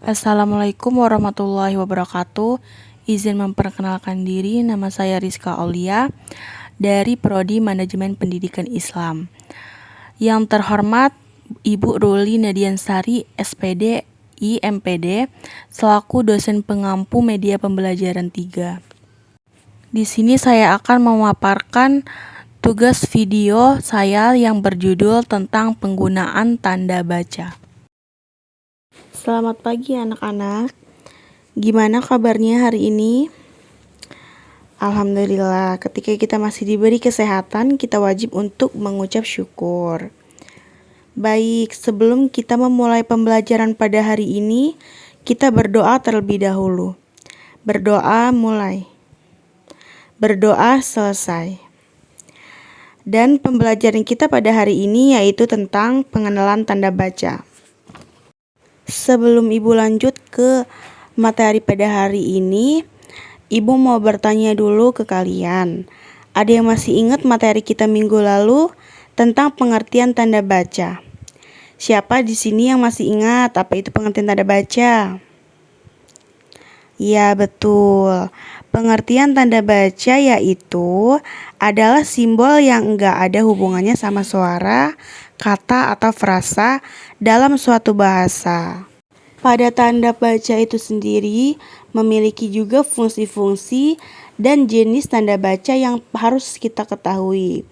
Assalamualaikum warahmatullahi wabarakatuh. Izin memperkenalkan diri, nama saya Rizka Aulia dari Prodi Manajemen Pendidikan Islam. Yang terhormat Ibu Ruli Nadiansari, SPD, IMPD, selaku dosen pengampu media pembelajaran 3. Di sini saya akan memaparkan tugas video saya yang berjudul tentang penggunaan tanda baca. Selamat pagi anak-anak. Gimana kabarnya hari ini? Alhamdulillah, ketika kita masih diberi kesehatan, kita wajib untuk mengucap syukur. Baik, sebelum kita memulai pembelajaran pada hari ini, kita berdoa terlebih dahulu. Berdoa mulai. Berdoa selesai. Dan pembelajaran kita pada hari ini yaitu tentang pengenalan tanda baca. Sebelum Ibu lanjut ke materi pada hari ini, Ibu mau bertanya dulu ke kalian. Ada yang masih ingat materi kita minggu lalu tentang pengertian tanda baca? Siapa di sini yang masih ingat apa itu pengertian tanda baca? Ya, betul. Pengertian tanda baca yaitu adalah simbol yang enggak ada hubungannya sama suara, kata, atau frasa dalam suatu bahasa. Pada tanda baca itu sendiri memiliki juga fungsi-fungsi dan jenis tanda baca yang harus kita ketahui.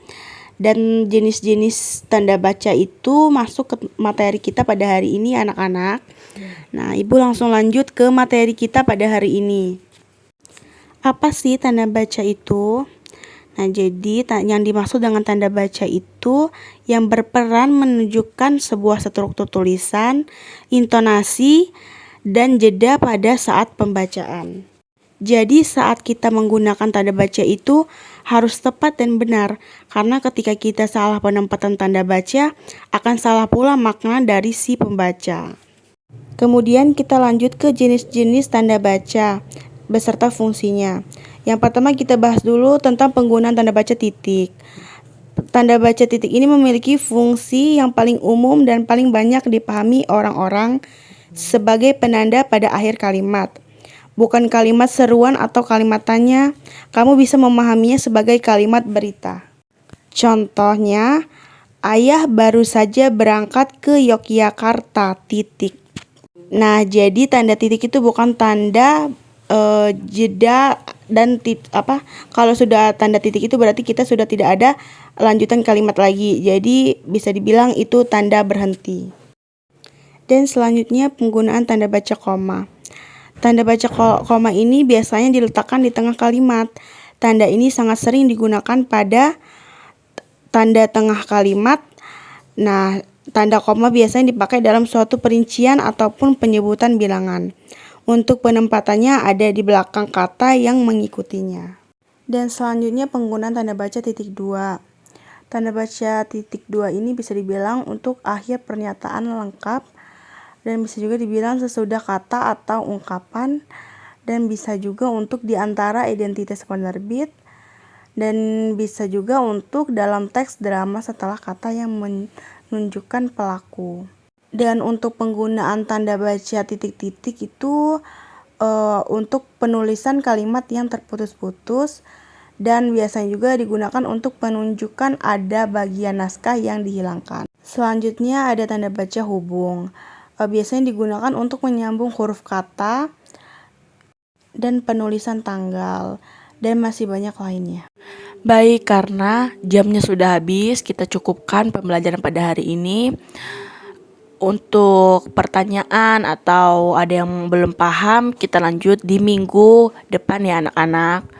Dan jenis-jenis tanda baca itu masuk ke materi kita pada hari ini anak-anak. Nah, Ibu langsung lanjut ke materi kita pada hari ini. Apa sih tanda baca itu? Nah, jadi yang dimaksud dengan tanda baca itu yang berperan menunjukkan sebuah struktur tulisan, intonasi, dan jeda pada saat pembacaan. Jadi saat kita menggunakan tanda baca itu harus tepat dan benar, karena ketika kita salah penempatan tanda baca, akan salah pula makna dari si pembaca. Kemudian kita lanjut ke jenis-jenis tanda baca beserta fungsinya. Yang pertama kita bahas dulu tentang penggunaan tanda baca titik. Tanda baca titik ini memiliki fungsi yang paling umum dan paling banyak dipahami orang-orang sebagai penanda pada akhir kalimat. Bukan kalimat seruan atau kalimat tanya, kamu bisa memahaminya sebagai kalimat berita. Contohnya, ayah baru saja berangkat ke Yogyakarta, titik. Nah, jadi tanda titik itu bukan tanda jeda dan kalau sudah tanda titik itu berarti kita sudah tidak ada lanjutan kalimat lagi. Jadi bisa dibilang itu tanda berhenti. Dan selanjutnya penggunaan tanda baca koma. Tanda baca koma ini biasanya diletakkan di tengah kalimat. Tanda ini sangat sering digunakan pada tanda tengah kalimat. Nah, tanda koma biasanya dipakai dalam suatu perincian ataupun penyebutan bilangan. Untuk penempatannya ada di belakang kata yang mengikutinya. Dan selanjutnya penggunaan tanda baca titik 2. Tanda baca titik 2 ini bisa dibilang untuk akhir pernyataan lengkap dan bisa juga dibilang sesudah kata atau ungkapan, dan bisa juga untuk diantara identitas penerbit, dan bisa juga untuk dalam teks drama setelah kata yang menunjukkan pelaku. Dan untuk penggunaan tanda baca titik-titik itu untuk penulisan kalimat yang terputus-putus, dan biasanya juga digunakan untuk penunjukan ada bagian naskah yang dihilangkan. Selanjutnya ada tanda baca hubung. Biasanya digunakan untuk menyambung huruf kata dan penulisan tanggal, dan masih banyak lainnya. Baik, karena jamnya sudah habis, kita cukupkan pembelajaran pada hari ini. Untuk pertanyaan atau ada yang belum paham, kita lanjut di minggu depan ya anak-anak.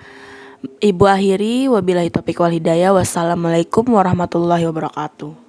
Ibu akhiri, wabillahi taufiq wal hidayah. Wassalamualaikum warahmatullahi wabarakatuh.